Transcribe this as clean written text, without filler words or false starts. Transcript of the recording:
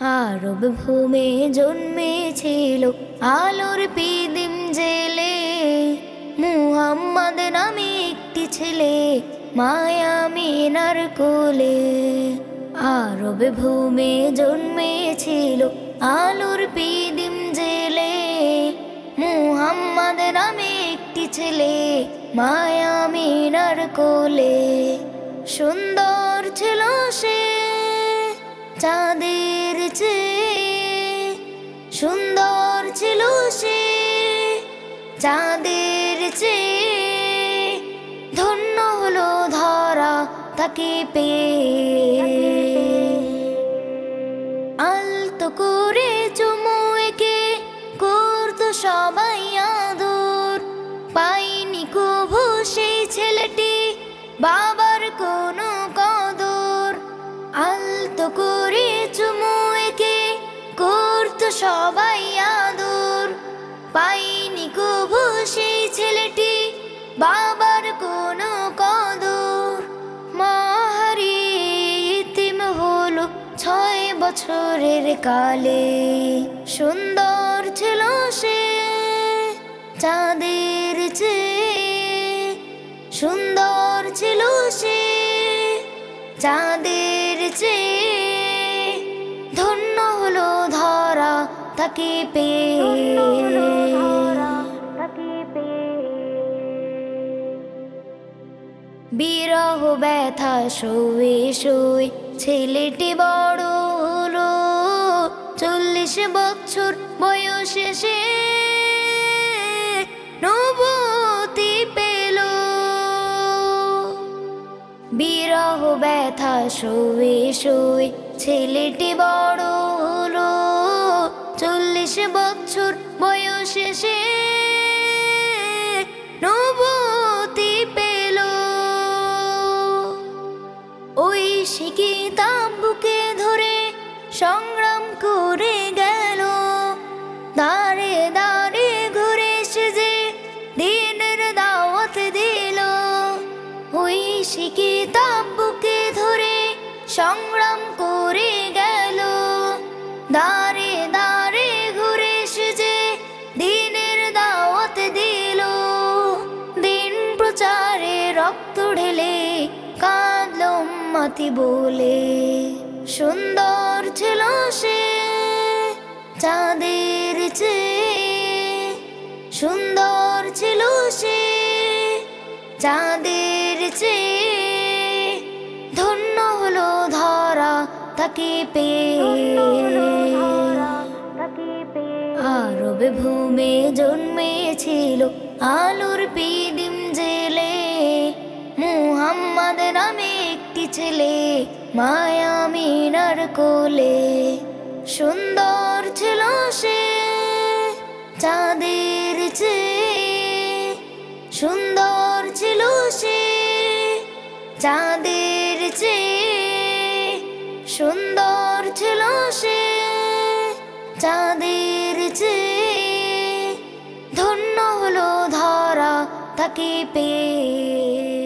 আরব ভূমে জন্মেছিল আলোর পিদিম জেলে, মুহাম্মদ নামে একটি ছেলে মায়ামিনার কোলে। আরব ভূমে জন্মেছিল আলোর পিদিম জেলে, মুহাম্মদ নামে একটি ছেলে মায়ামিনার কোলে। সুন্দর ছিল সে চাঁদের চেয়ে, সুন্দর ছিল সে চাঁদের চেয়ে, ধন্য হলো ধরা তাকে পেয়ে। আলতো করে চুমু এঁকে করতো সবাই আদর, পাইনি কভু সেই ছেলেটি বাবার কোনো কদর। আলতো করে চুমু এঁকে করতো সবাই আদর, পাইনি কভু সেই ছেলেটি বাবার কোনো কদর। মা হারিয়ে ইতিম হলো 6 বছরের কালে। সুন্দর ছিল সে চাঁদের চেয়ে, সুন্দর ছিল সে চাঁদের চেয়ে, ধন্য হলো ধরা তাকে পেয়ে। বিরহ ব্যথা শুয়ে শুয়ে ছেলেটি বড় হলো, 40 বছর বয়সে সে নবুয়তি পেল। বিরহ ব্যথা শুয়ে শুয়ে ছেলেটি বড় হলো, 40 বছর বয়সে সে নবুয়তি পেল। ওই সে কিতাব বুকে ধরে সংগ্রাম করে গেল, দাঁড়ে দাঁড়ে ঘুরে সে যে দ্বীনের দাওয়াত দিল। ওই সে কিতাব বুকে ধরে সংগ্রাম করে গেল, দাঁড়ে দাঁড়ে ঘুরে সে যে দ্বীনের দাওয়াত দিল। দিন প্রচারে রক্ত ঢেলে কাঁদল উম্মতি বলে। সুন্দর ছিল সে চাঁদের চেয়ে, সুন্দর ছিল সে চাঁদের চেয়ে, ধন্য হলো ধরা তাকে পেয়ে। আরব ভূমে জন্মেছিল আলোর পিদিম জেলে, মুহাম্মদ নামে একটি ছেলে মায়ামিনার কোলে। সুন্দর ছিল সে চাঁদের চেয়ে, সুন্দর ছিল সে চাঁদের চেয়ে, সুন্দর ছিল সে চাঁদের চেয়ে, ধন্য হলো ধরা তাকে পেয়ে।